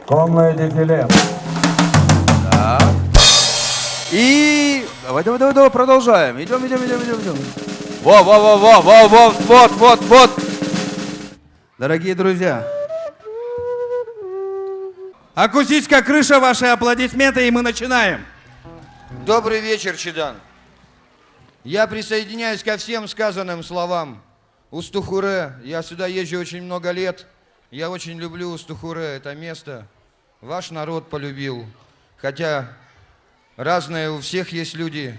Конное дефиле. Да. И давай, продолжаем. Идем. Вот. Дорогие друзья, акустическая крыша, ваши аплодисменты, и мы начинаем. Добрый вечер, Чедан. Я присоединяюсь ко всем сказанным словам. Устуу-Хурээ. Я сюда езжу очень много лет. Я очень люблю Устуу-Хурээ. Это место ваш народ полюбил. Хотя разные у всех есть люди.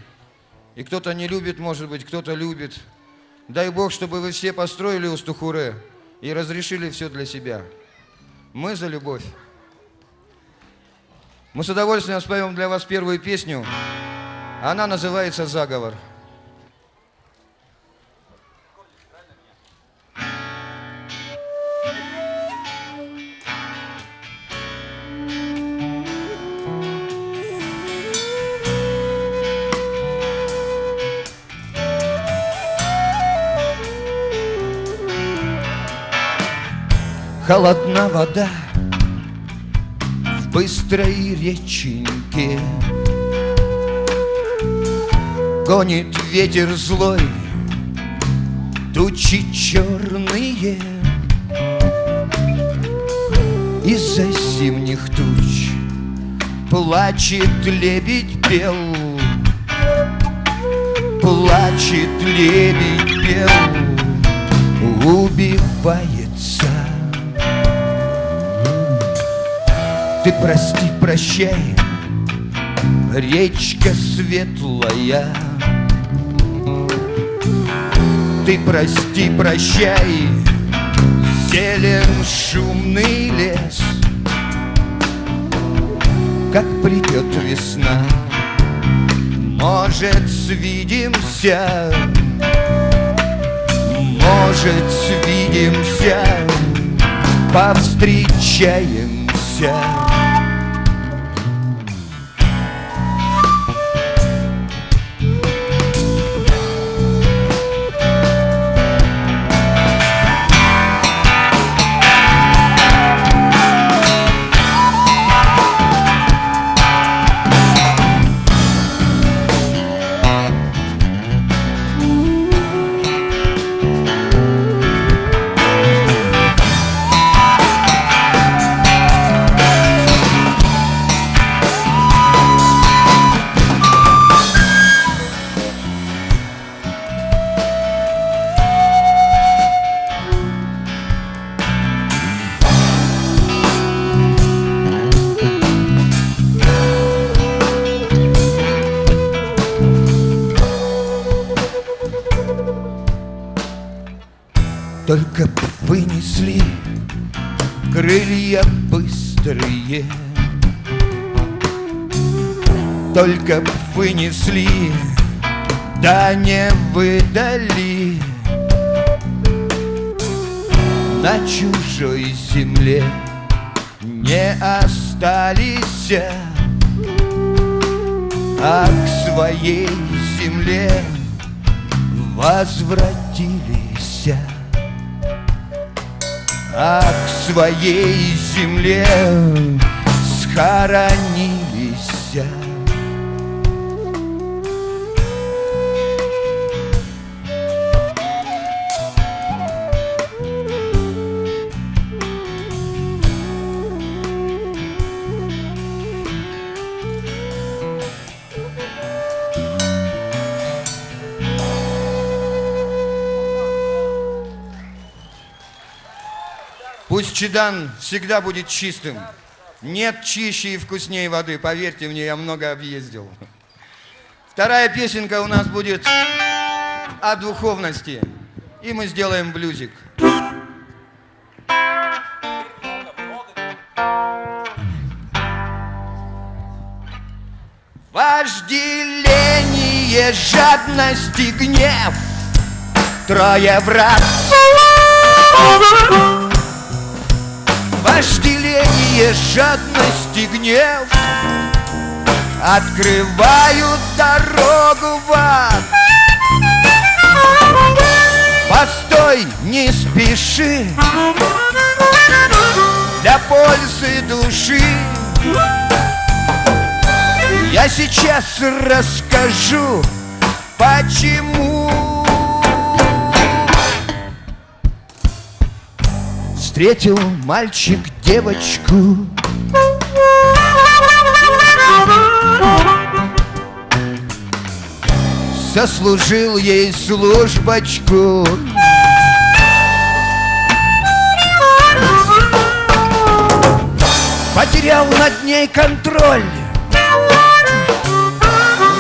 И кто-то не любит, может быть, кто-то любит. Дай Бог, чтобы вы все построили Устуу-Хурээ и разрешили все для себя. Мы за любовь. Мы с удовольствием споем для вас первую песню. Она называется «Заговор». Холодна вода в быстрой реченьке, гонит ветер злой тучи черные. Из-за зимних туч плачет лебедь бел, плачет лебедь бел, убивается. Ты прости, прощай, речка светлая. Ты прости, прощай, зелен шумный лес. Как придет весна, может, свидимся, может, свидимся, повстречаемся. Только б вынесли крылья быстрые, только б вынесли, да не выдали. На чужой земле не остались, а к своей земле возвратились. а к своей земле схоронились. Пусть Чидан всегда будет чистым. Нет чище и вкуснее воды, поверьте мне, я много объездил. Вторая песенка у нас будет о духовности, и мы сделаем блюзик. Вожделение, жадность и гнев, трое врат. Вожделение, жадность и гнев открывают дорогу в ад. Постой, не спеши, для пользы души я сейчас расскажу, почему. Встретил мальчик девочку, сослужил ей службочку. Потерял над ней контроль,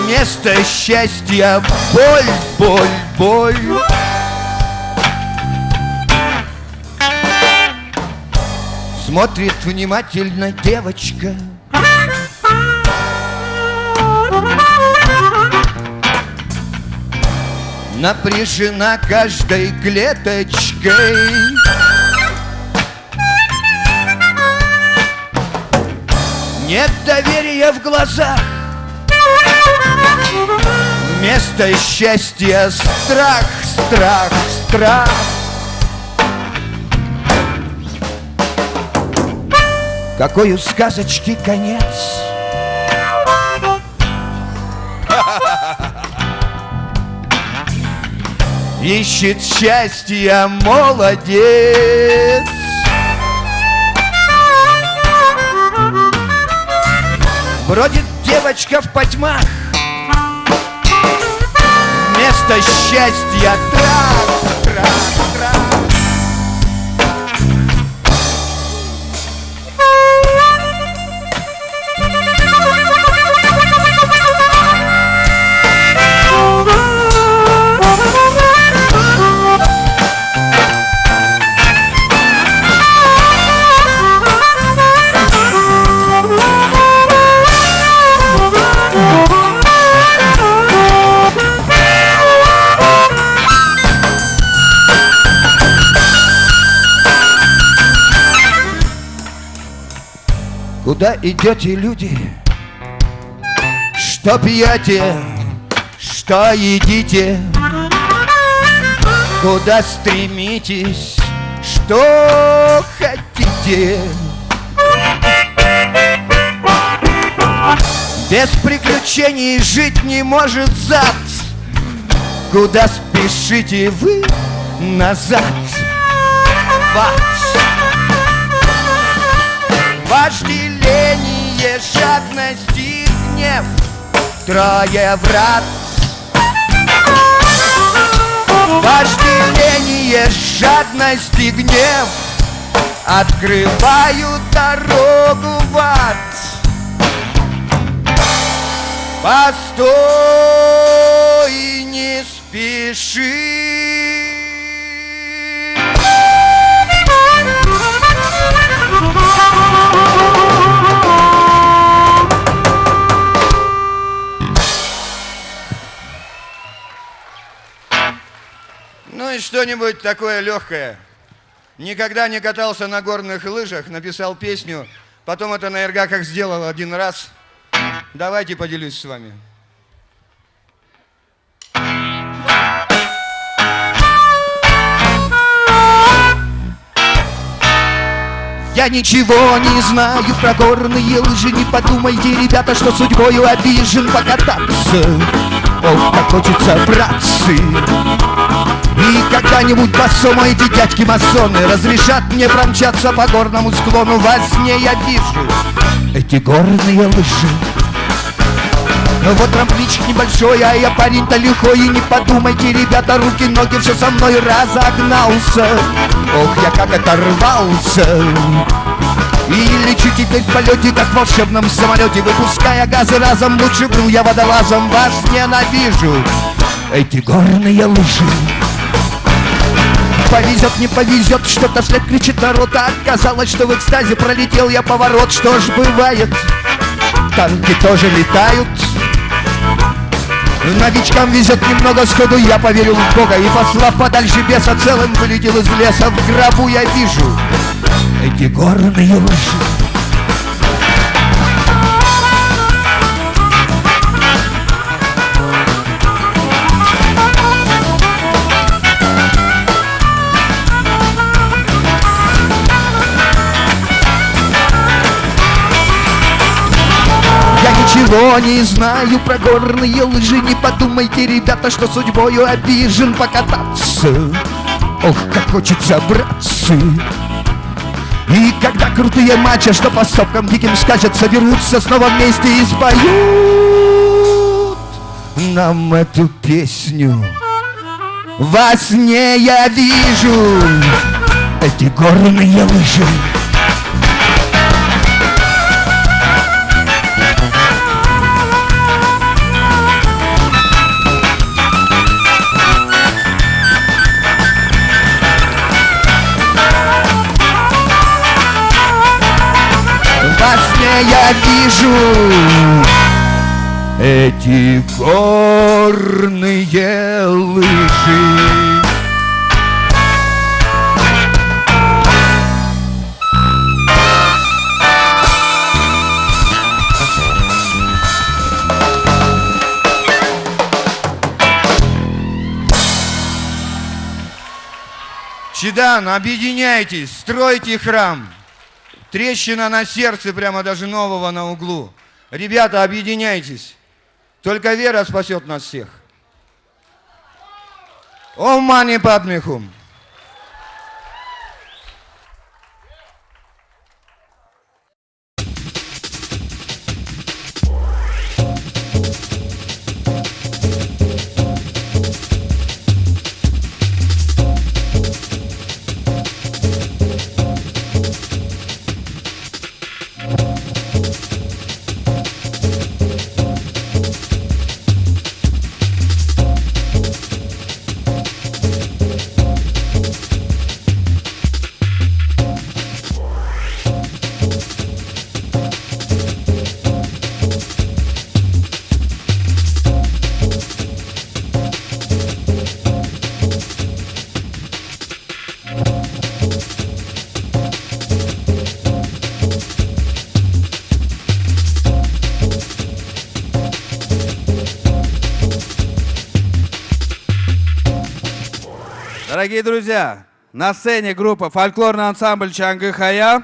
вместо счастья боль, боль, боль. Смотрит внимательно девочка, напряжена каждой клеточкой. Нет доверия в глазах, вместо счастья страх, страх, страх. Какой у сказочки конец? Ищет счастья молодец. Бродит девочка в потьмах, вместо счастья трах, трах, трах. Куда идете, люди? Что пьете? Что едите? Куда стремитесь? Что хотите? Без приключений жить не может зад. Куда спешите вы? Назад, в ад. Вожделение, жадность и гнев, трое врат. Вожделение, жадность и гнев открывают дорогу в ад. Постой, не спеши. Ну и что-нибудь такое легкое. Никогда не катался на горных лыжах, написал песню, потом это на эргаках сделал один раз. Давайте поделюсь с вами. Я ничего не знаю про горные лыжи. Не подумайте, ребята, что судьбою обижен покататься. Ох, как хочется, братцы. И когда-нибудь босому эти дядьки-масоны разрешат мне промчаться по горному склону. Во сне я вижу эти горные лыжи. Вот трамплинчик небольшой, а я парень-то лихой. И не подумайте, ребята, руки-ноги, все со мной разогнался. Ох, я как оторвался. И лечу теперь в полете, как в волшебном самолете, выпуская газы разом. Лучше был я водолазом. Вас ненавижу эти горные лыжи. Повезет, не повезет, что-то вслед кричит народ. А оказалось, что в экстазе пролетел я поворот. Что ж бывает, танки тоже летают. Новичкам везет немного сходу. Я поверил в Бога и, послав подальше беса, целым вылетел из леса. В гробу я вижу эти горные лыжи. Ничего не знаю про горные лыжи. Не подумайте, ребята, что судьбою обижен покататься. Ох, как хочется, братцы. И когда крутые мачо, что по сопкам диким скачут, соберутся снова вместе и споют нам эту песню. Во сне я вижу эти горные лыжи. Во сне я вижу эти горные лыжи. Чидан, объединяйтесь, стройте храм. Трещина на сердце, прямо даже нового на углу. Ребята, объединяйтесь. Только вера спасет нас всех. Ом мани падме хум. Дорогие друзья, на сцене группа фольклорный ансамбль Чангы-Хая.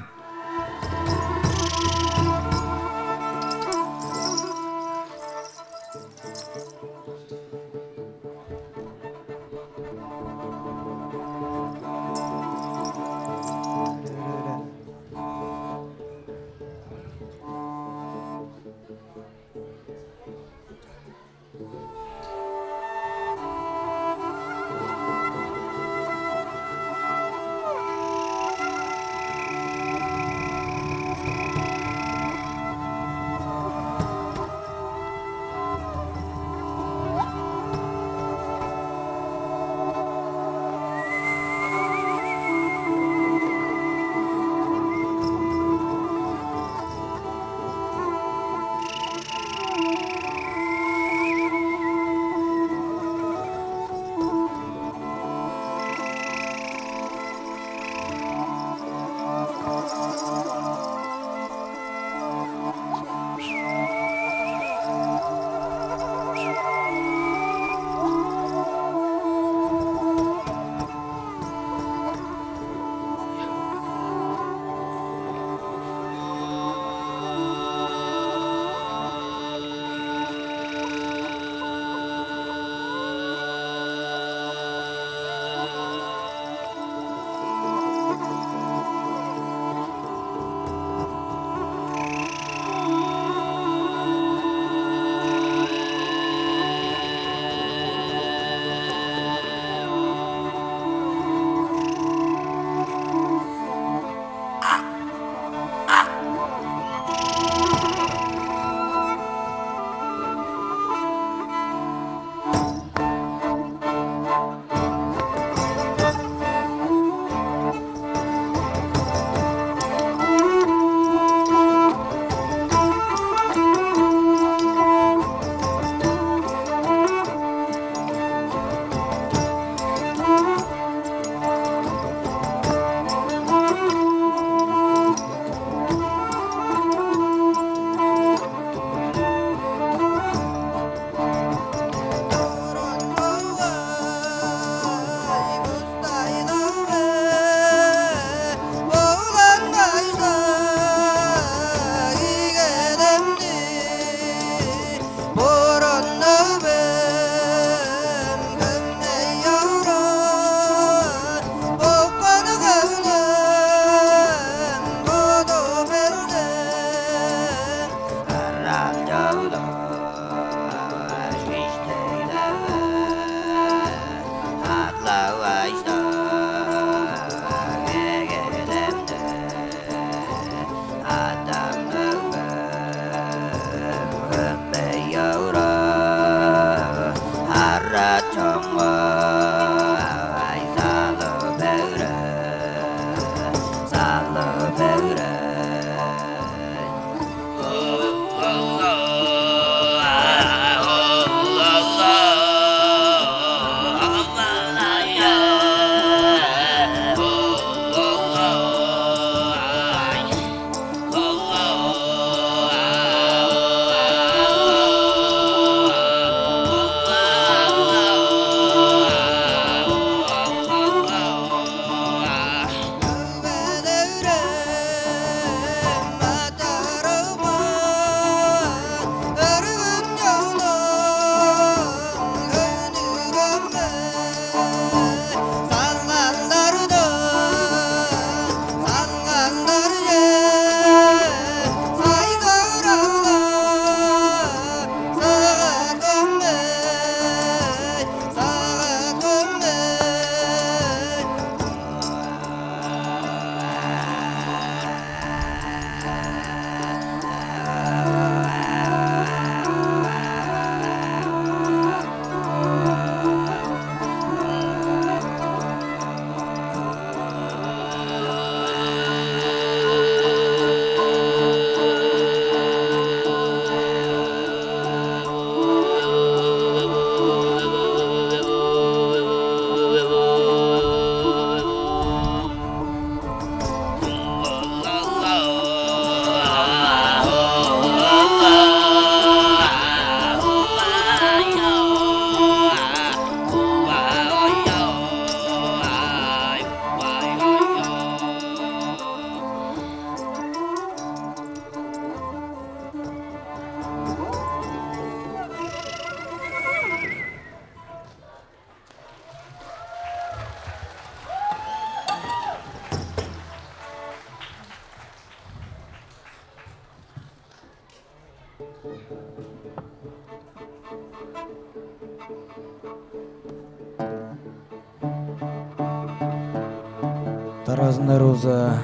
Таразна роза,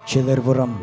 челер ворам.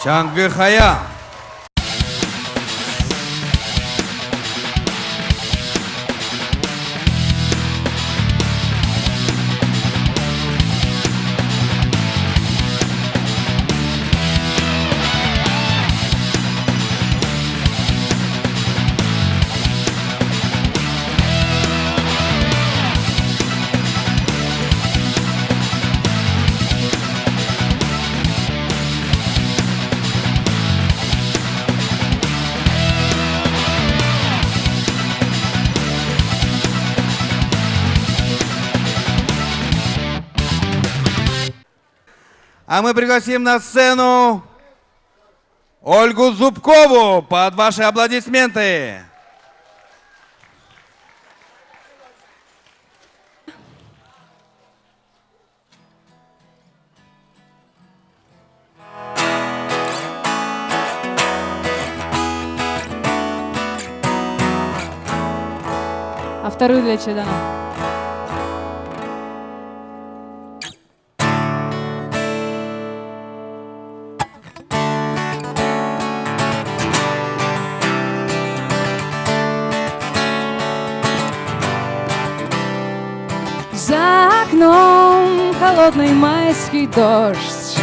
Чангырхая. А мы пригласим на сцену Ольгу Зубкову под ваши аплодисменты. А вторую для Чадана. За окном холодный майский дождь.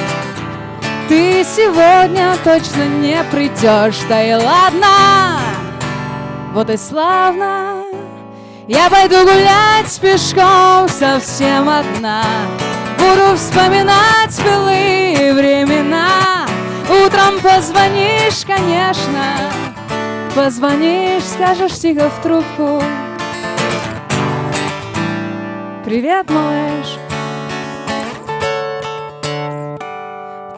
Ты сегодня точно не придешь, да и ладно, вот и славно. Я пойду гулять пешком совсем одна. Буду вспоминать былые времена. Утром позвонишь, конечно. Позвонишь, скажешь тихо в трубку: привет, малыш.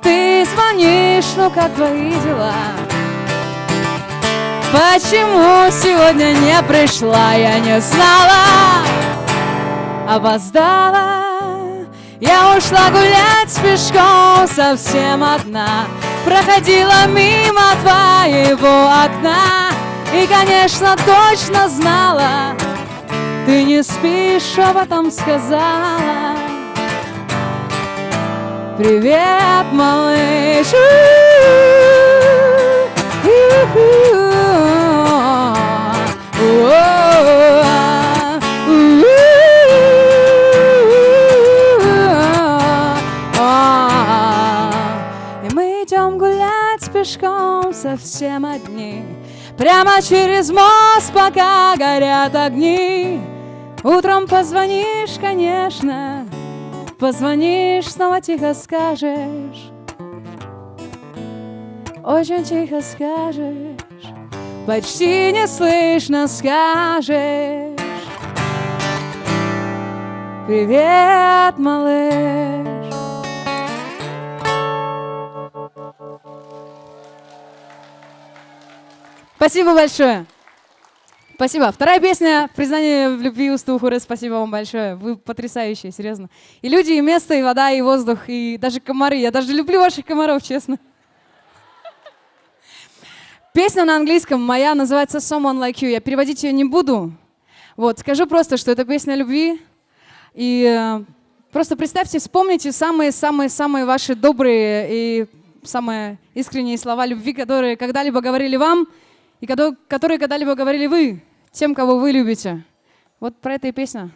Ты звонишь, ну как твои дела? Почему сегодня не пришла? Я не знала, опоздала. Я ушла гулять пешком совсем одна. Проходила мимо твоего окна и, конечно, точно знала, ты не спишь, шепотом сказала: привет, малыш. И мы идем гулять пешком совсем одни, прямо через мост, пока горят огни. Утром позвонишь, конечно, позвонишь, снова тихо скажешь, очень тихо скажешь, почти не слышно скажешь: привет, малыш. Спасибо большое. Спасибо. Вторая песня «Признание в любви» Устуу-Хурээ. Спасибо вам большое. Вы потрясающие, серьезно. И люди, и место, и вода, и воздух, и даже комары. Я даже люблю ваших комаров, честно. Песня на английском моя называется «Someone Like You». Я переводить ее не буду. Вот, скажу просто, что это песня любви. И просто представьте, вспомните самые-самые-самые ваши добрые и самые искренние слова любви, которые когда-либо говорили вам, и которые когда-либо говорили вы тем, кого вы любите. Вот про это и песня.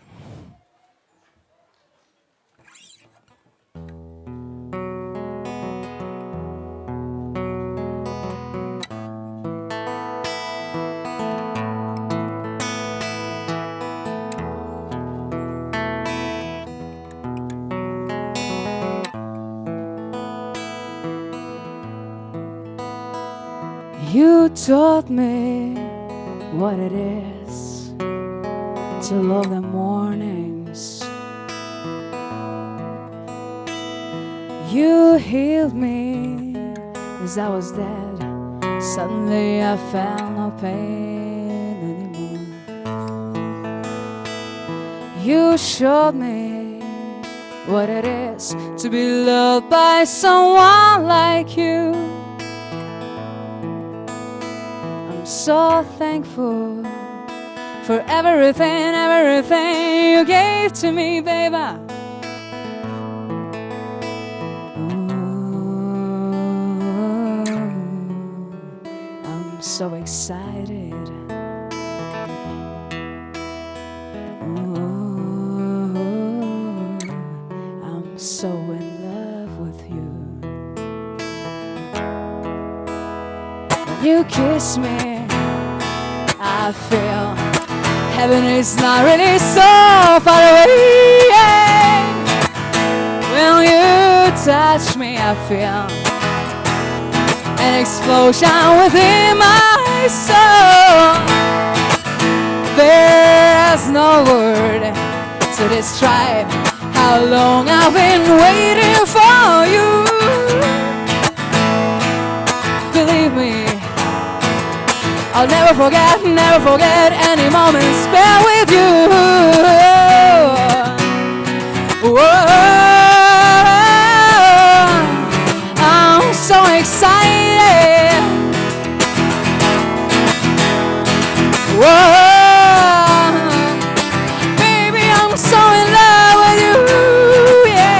You taught me what it is to love the mornings. You healed me as I was dead. Suddenly I felt no pain anymore. You showed me what it is to be loved by someone like you. I'm so thankful for everything you gave to me, baby. I'm so excited. I'm so in love with you. When you kiss me, I feel heaven is not really so far away. When you touch me, I feel an explosion within my soul. There's no word to describe how long I've been waiting for you. Believe me, I'll never forget any moment spent with you. Whoa, I'm so excited. Whoa, baby, I'm so in love with you. Yeah.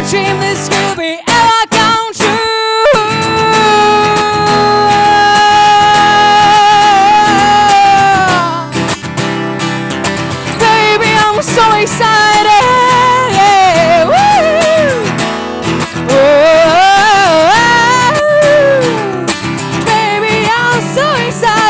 Dream this could be ever come true. Baby, I'm so excited. Yeah. Woo. Oh, baby, I'm so excited.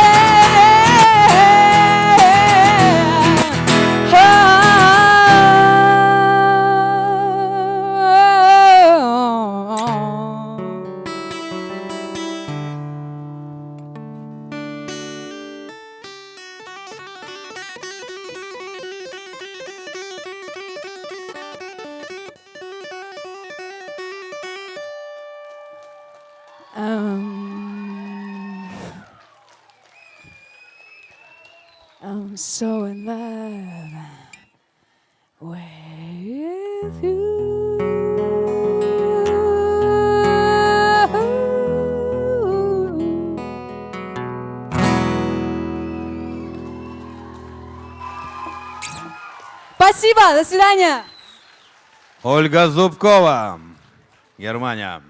I'm so in love with you. Спасибо, до свидания. Ольга Зубкова, Германия.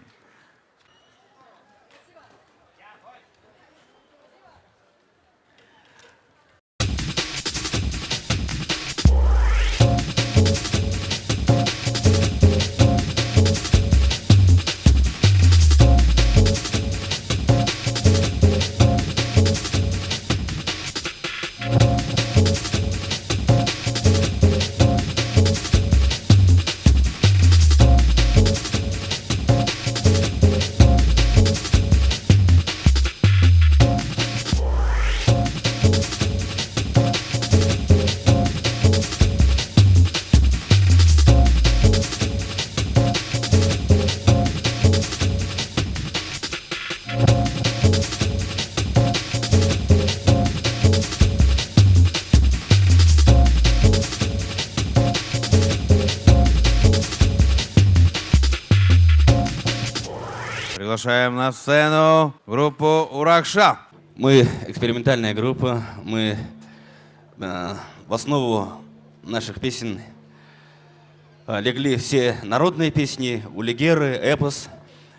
приглашаем на сцену группу «Уракша». Мы экспериментальная группа. Мы в основу наших песен легли все народные песни, улигеры, эпос.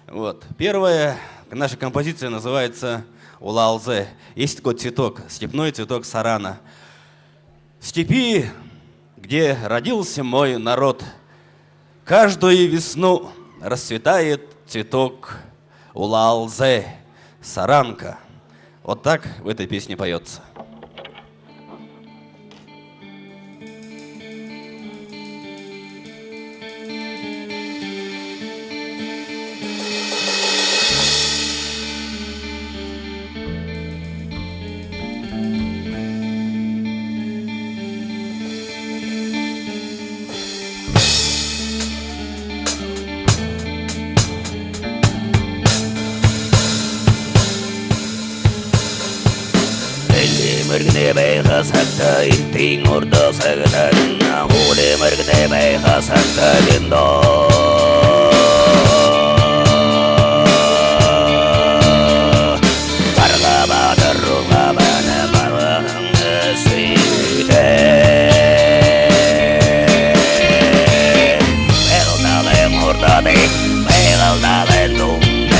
Вот. Первая наша композиция называется «Улалзе». Есть такой цветок, степной цветок сарана. В степи, где родился мой народ, каждую весну расцветает цветок улалзе, саранка. Вот так в этой песне поется. Мэргнэ байха сакта интин ордо сагатарна хуле мэргнэ байха сакта линдо паргаба даругаба на паргана свите элдалэ мордадэ элдалэ думдэ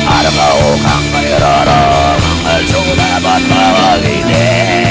Arba o kang mayroong ang sudapat mawagili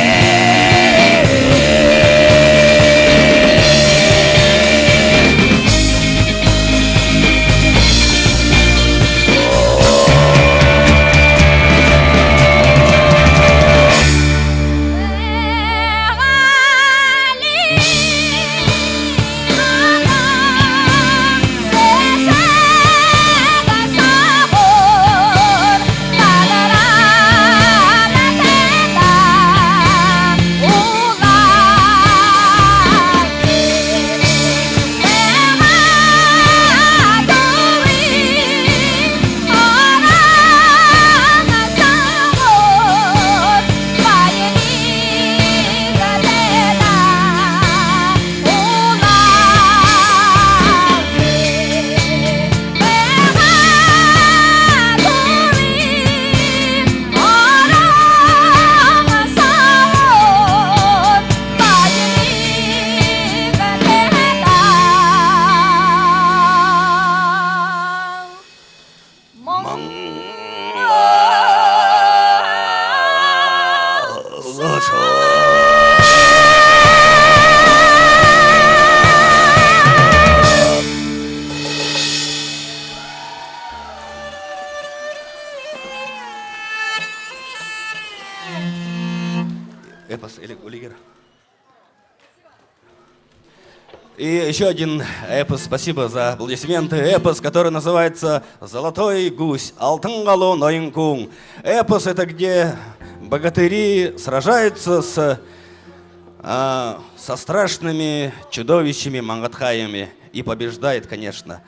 Эпос или Гулливер. И еще один эпос, спасибо за аплодисменты. Эпос, который называется «Золотой гусь», «Алтын-галу ноинкун». Эпос — это где богатыри сражаются со страшными чудовищами, мангатхаями. И побеждает, конечно.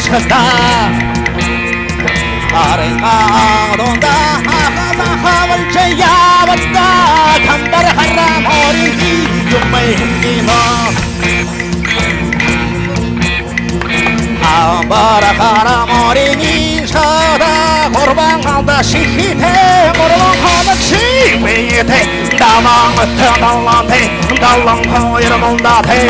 шыда арайғадонда ағаза хавылчы ябытта камбар харам оринги юмайхино камбар харам оринги шада құрбан қалда шихите құрбан қалда шихите далаң өтті далаң қойыр мұлдаты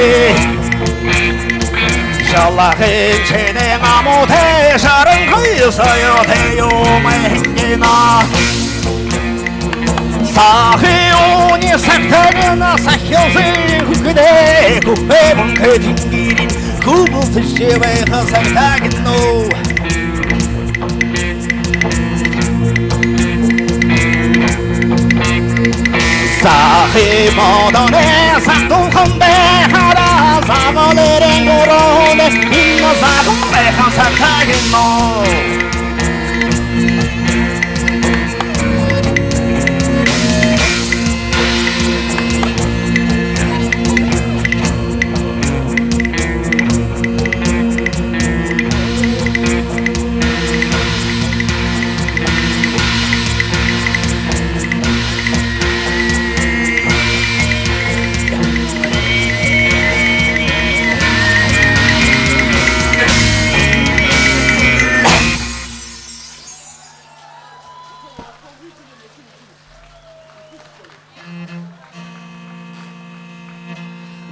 жалақын сенің амуте шарын қойсайы теюмайхино сахи уни сақтағына сахилзы күкіне күпебін көтінгерін күбіл түшевай қасақтағыну сахи модоне сақтуқынбе хара замалерен ұроне инна зағынбе қасақтағыну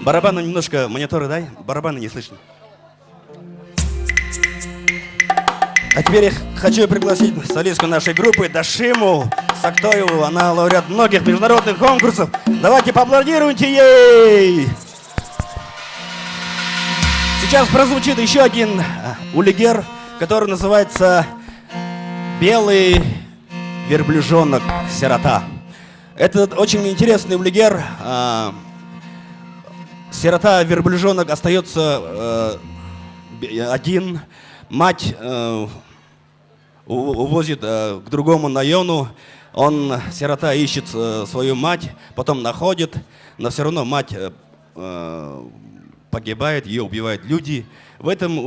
Барабаны немножко, мониторы дай, барабаны не слышно. А теперь я хочу пригласить солистку нашей группы Дашиму Сактоеву. Она лауреат многих международных конкурсов. Давайте поаплодируйте ей! Сейчас прозвучит еще один улигер, который называется «Белый верблюжонок-сирота». Это очень интересный улигер. Сирота-верблюжонок остается один, мать увозит к другому району, сирота ищет свою мать, потом находит, но все равно мать погибает, ее убивают люди. В этом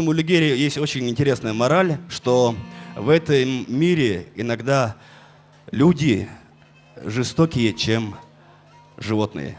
улигере есть очень интересная мораль, что в этом мире иногда люди жестокие, чем животные.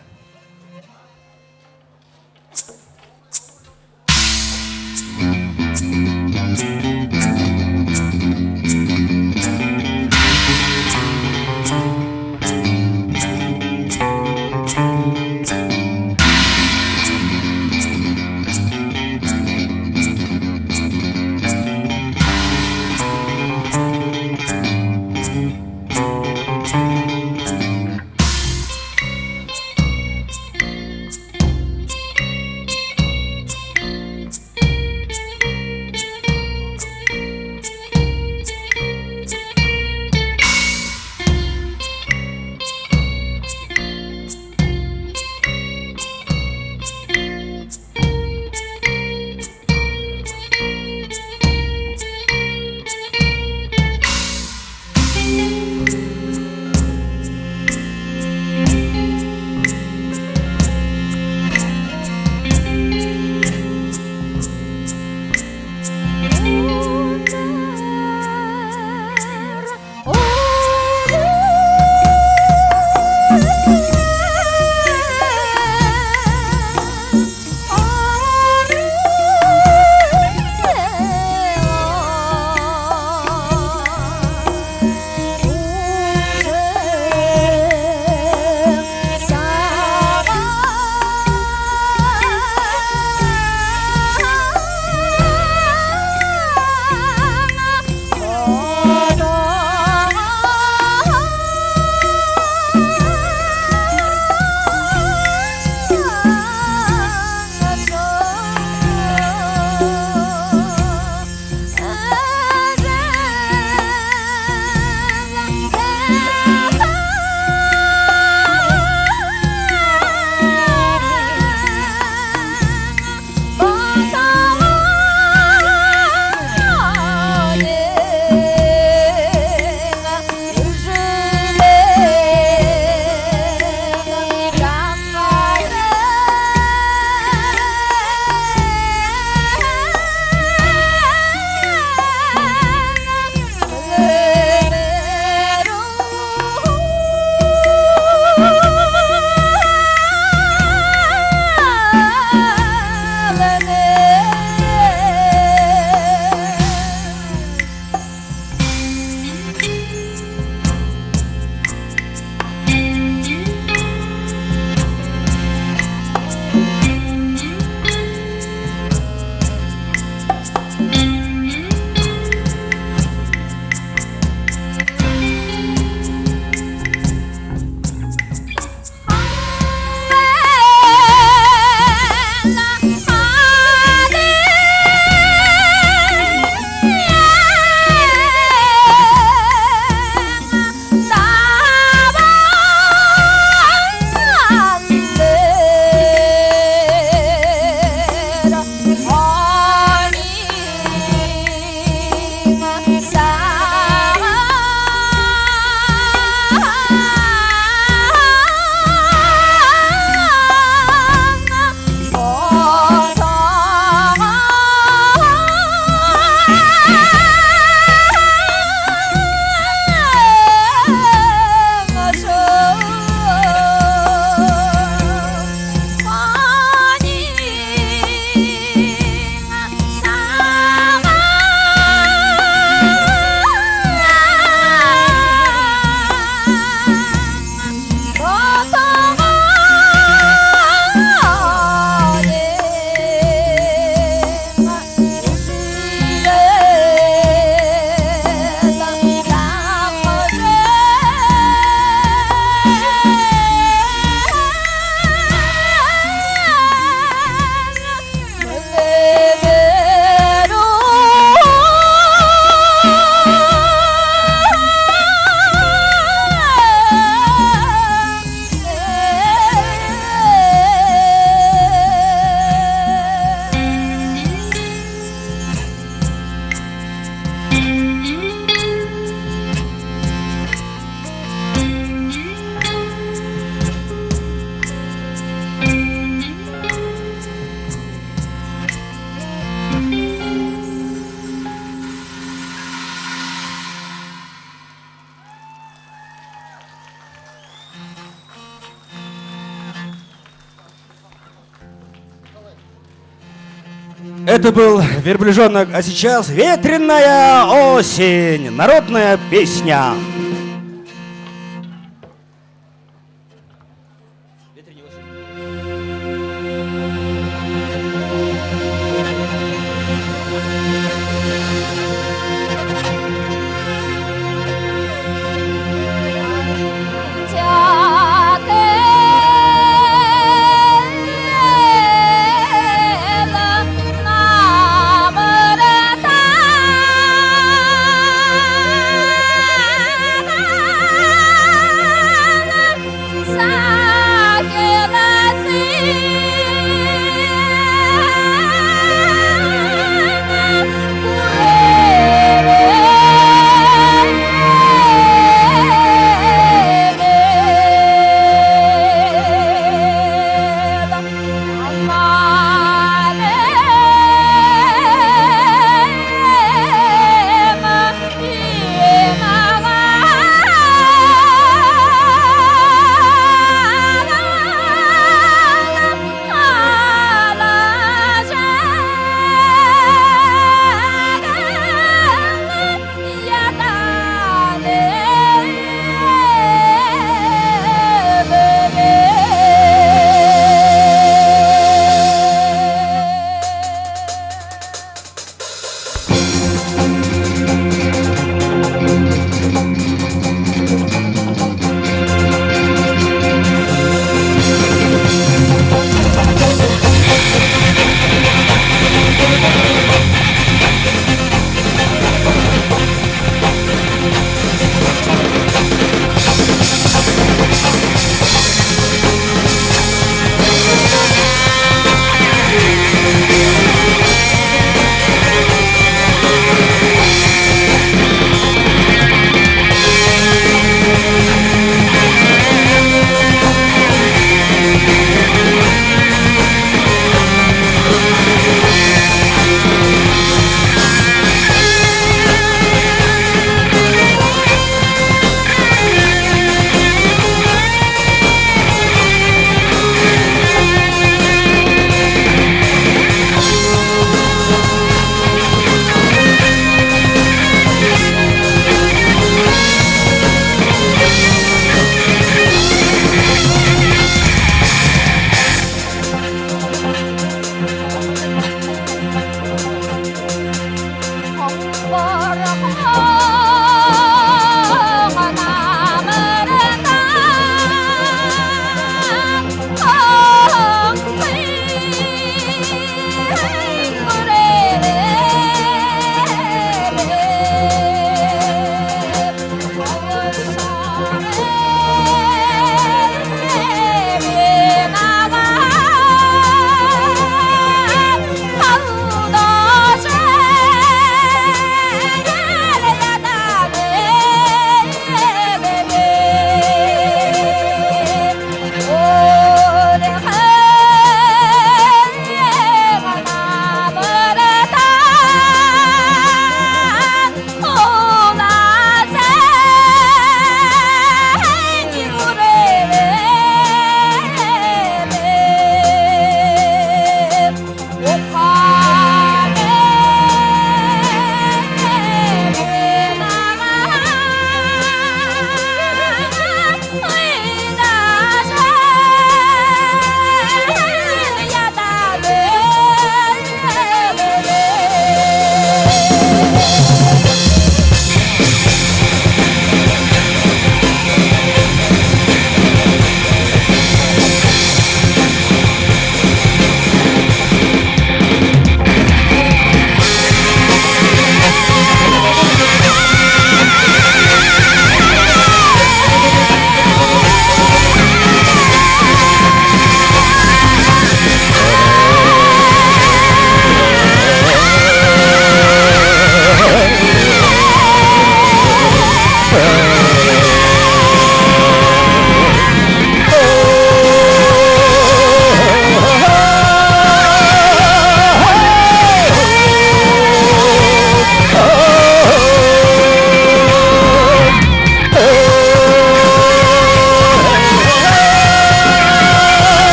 Это был верблюжонок, а сейчас ветреная осень, народная песня.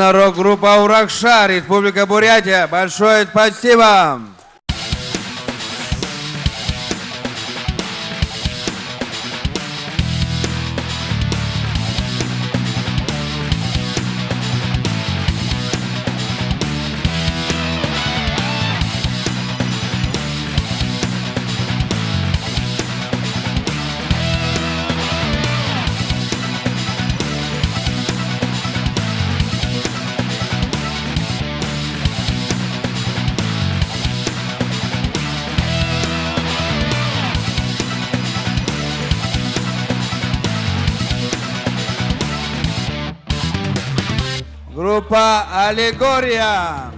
Ладно, рок-группа Уракша, Республика Бурятия. Большое спасибо. Группа Аллегория.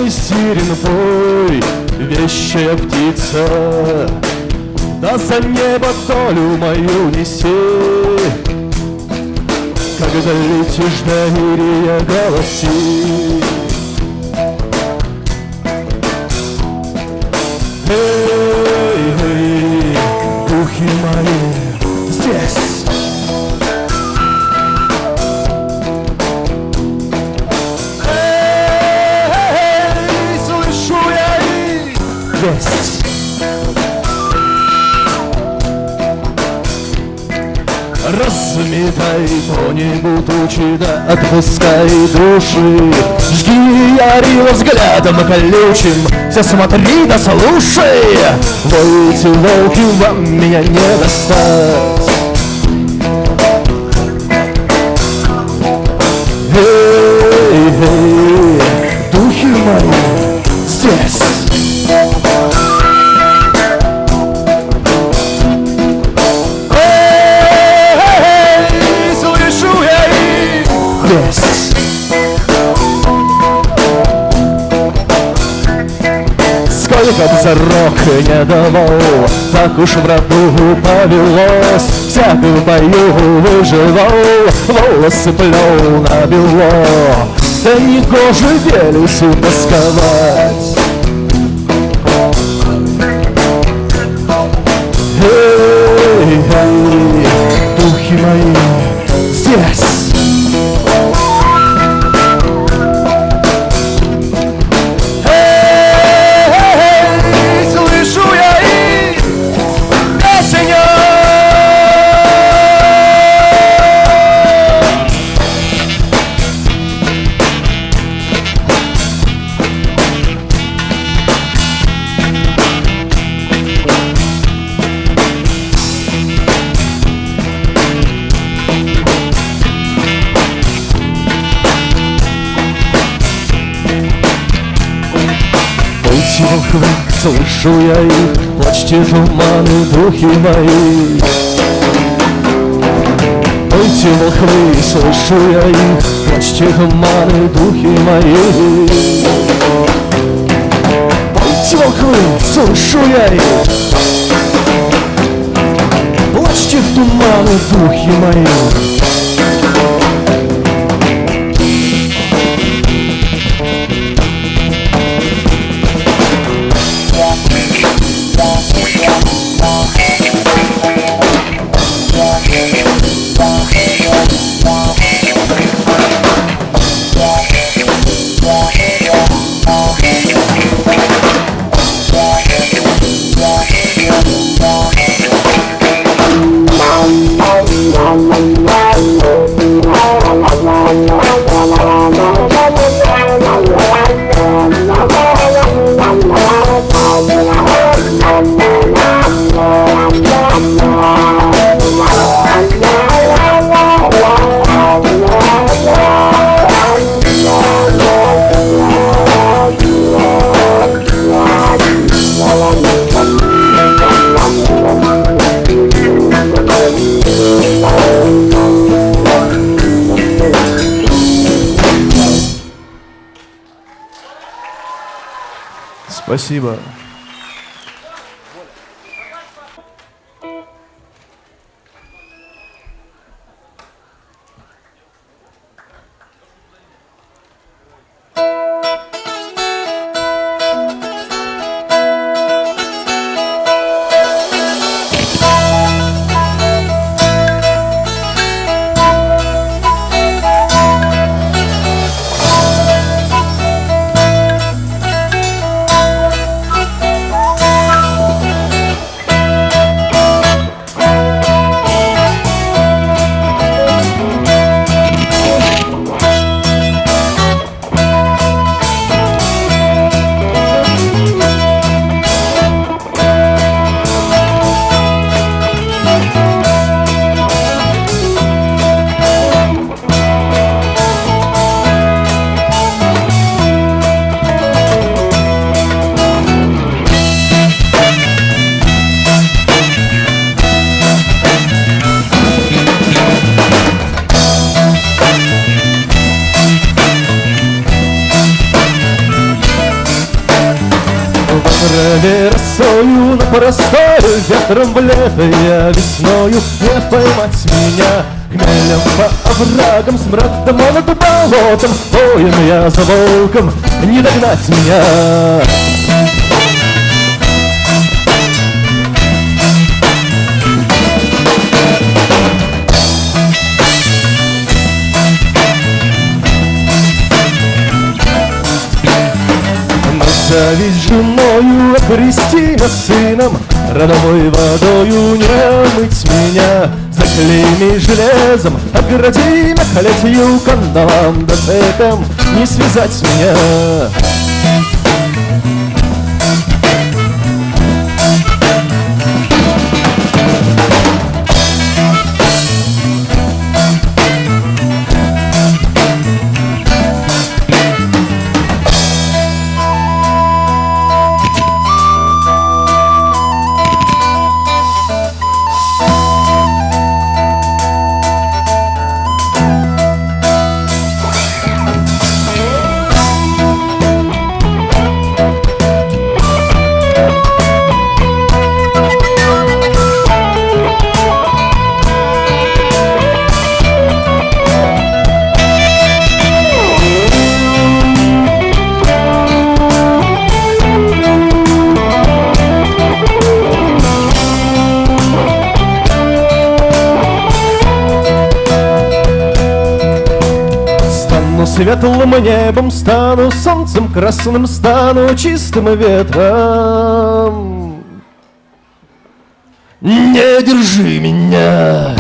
Сирен пой, вещая птица, да за небо долю мою неси. Когда летишь, доверия голоси. Эй, эй, духи мои здесь. Есть. Разметай по небу тучи, да отпускай души. Жги ори взглядом колючим, все смотри да слушай. Воете волки, вам меня не достать. Эй, эй, духи мои здесь. Сколько б зарок не давал, так уж в роду повелось. Всяк в бою выживал, волосы плел на бело. Да не гоже Велесу тосковать. Эй, эй, духи мои здесь. Волхвы, слышу я их, плачьте туманы, духи мои. Пойте, волхвы, слышу я их, плачьте туманы, духи мои. Пойте, волхвы, слышу я их, плачьте туманы, духи мои. Спасибо. Росою на простою, ветром в лето я весною. Не поймать меня хмелем по оврагам, смрадом над болотом. Воин я за волком, не догнать меня. Завись женою, окрести меня сыном, родовой водою не мыть меня. Заклейми железом, огради меня колетью, кандалам да цепям не связать меня. Светлым небом стану, солнцем красным стану, чистым ветром. Не держи меня.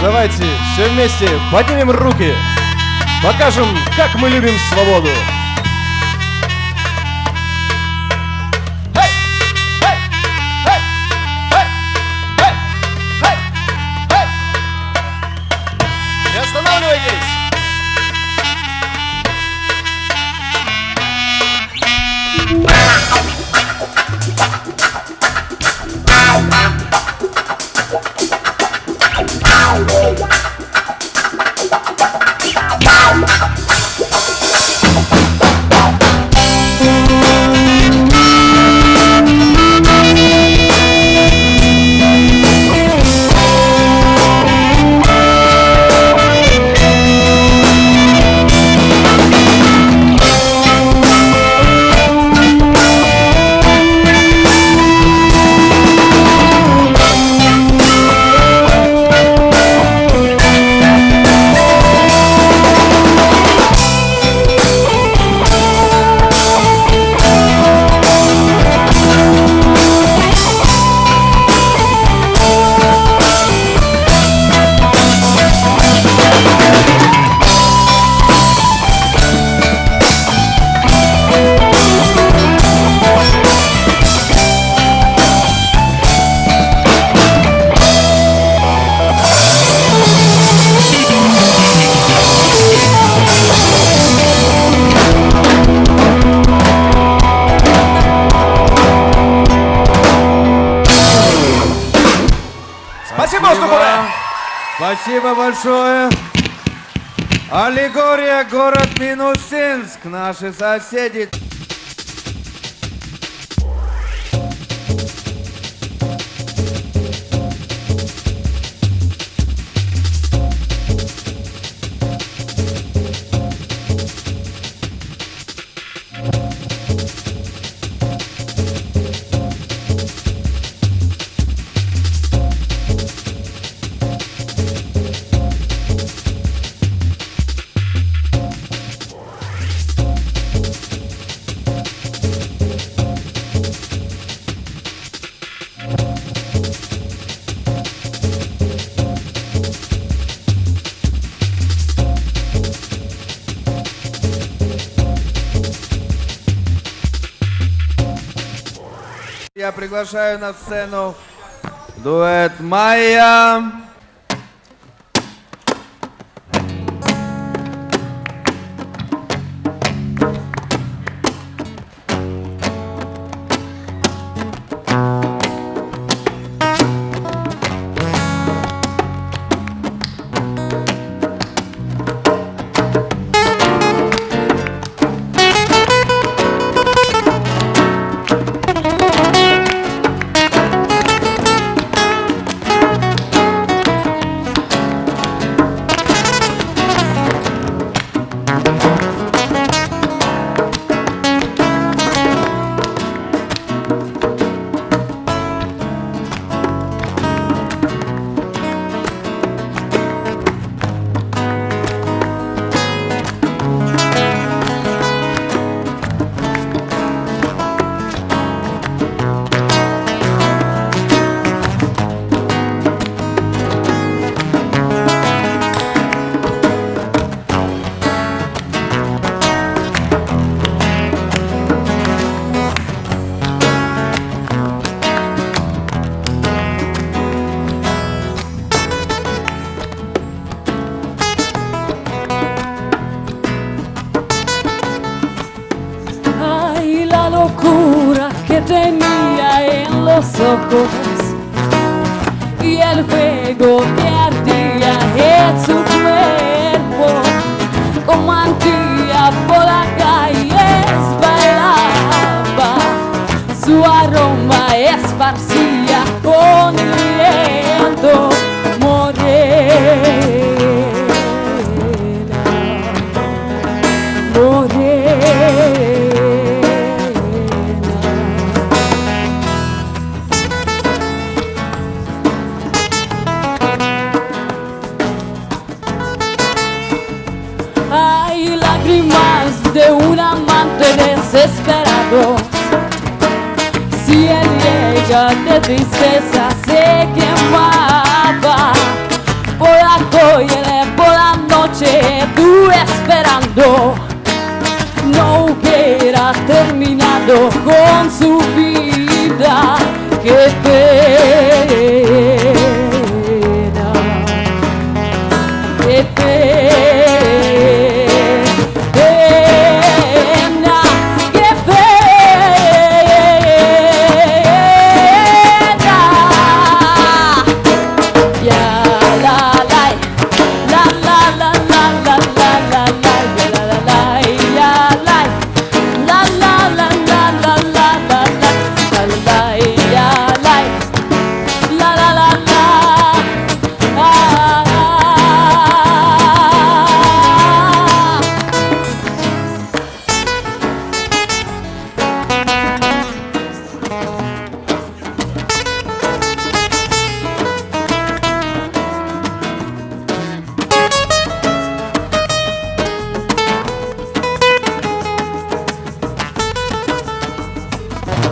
Давайте все вместе поднимем руки, покажем, как мы любим свободу. Не останавливайтесь! Спасибо большое. Аллегория, город Минусинск, наши соседи. Я приглашаю на сцену дуэт «Майя». Tenía en los ojos y el fuego que ardía en su cuerpo, como antía por la calle bailaba, su aroma esparcía con el viento. Hay lágrimas de un amante desesperado. Si él llega de tristeza se quemaba. Por la calle, por la noche, tú esperando. No hubiera terminado con su vida. Qué pena, qué pena.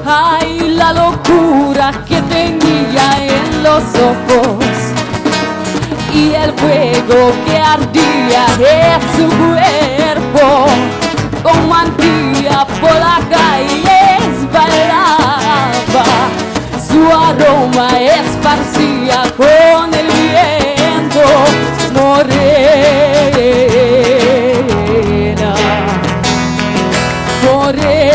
Ay, la locura que tenía en los ojos y el fuego que ardía en su cuerpo, como antía por la calle bailaba, su aroma esparcía con el viento. Morena, morena.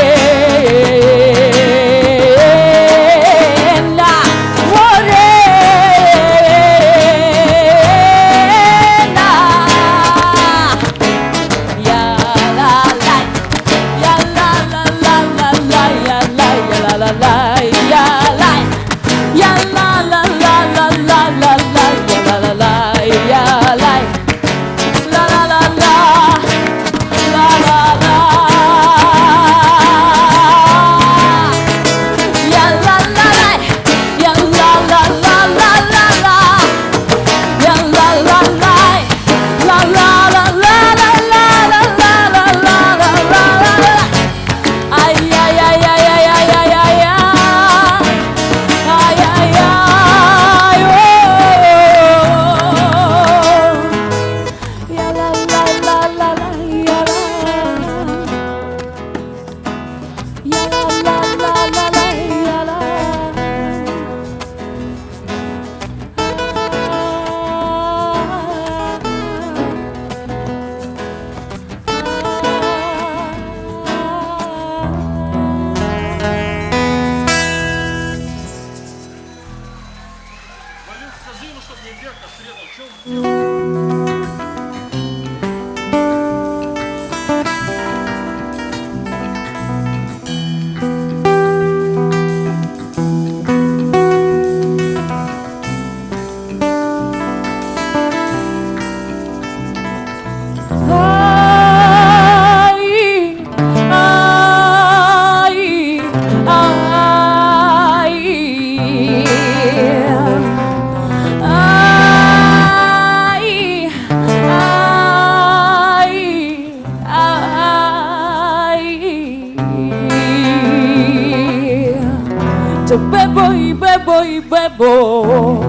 Yo bebo y bebo y bebo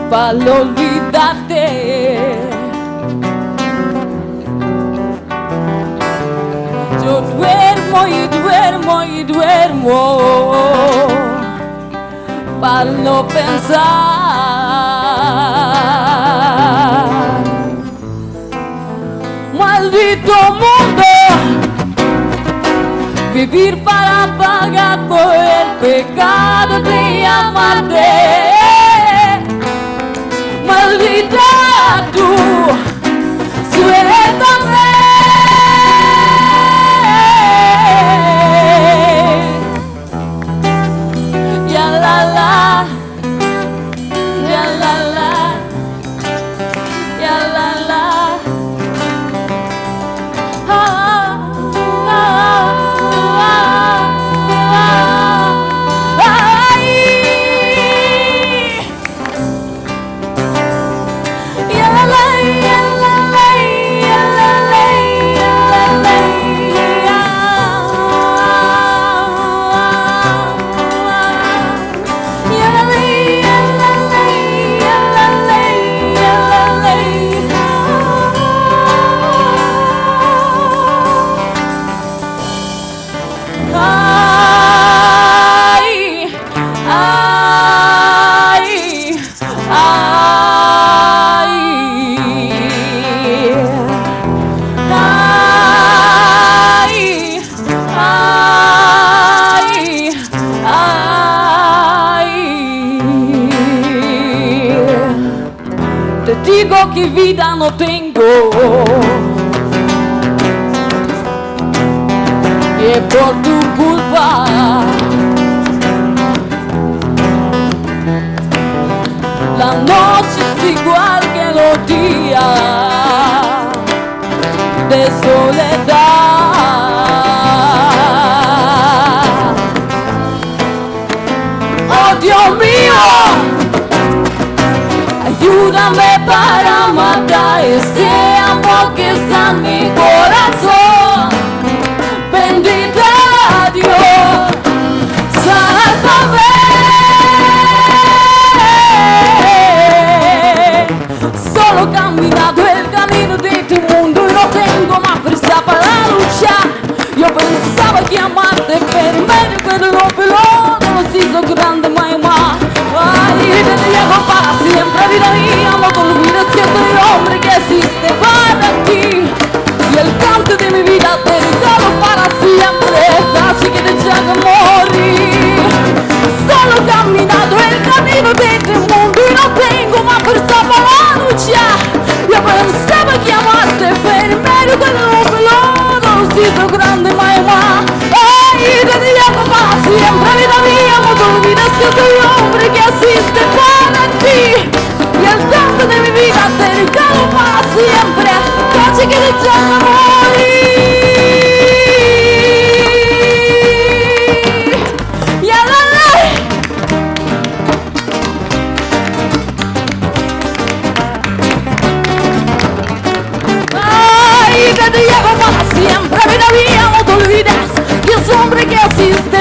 para olvidarte. Yo duermo y duermo y duermo para no pensar. Maldito mundo, vivir para pagar por el pecado de amarte. Maldita tú, suéltame. Ya la la, ya la la, ya la la. Te digo que vida no tengo, y es por tu culpa. La noche es igual que los días de soledad. Oh Dios mío, ayúdame para matar este amor que está en mi corazón. Bendita Dios, sálvame. Solo he caminado el camino de este mundo y no tengo más fuerza para luchar. Yo pensaba que amarte, pero no nos hizo grande, mamá. Ay, te dejo para siempre, vida mía, no te olvides que soy el hombre que existe para ti. Y el canto de mi vida te regalo para siempre, así que te llamo a morir. Solo he caminado el camino de este mundo y no tengo más fuerza para luchar. Yo pensaba que amarte, pero cuando no nos hizo grande, mamá. Ay, te dejo para siempre, vida mía, no te olvides que soy el hombre que existe para ti. Y el canto de mi vida te regalo para siempre, casi que te llamo a morir. Ya la Ay, te dejo para siempre, vida mía, no te olvides que es hombre que existe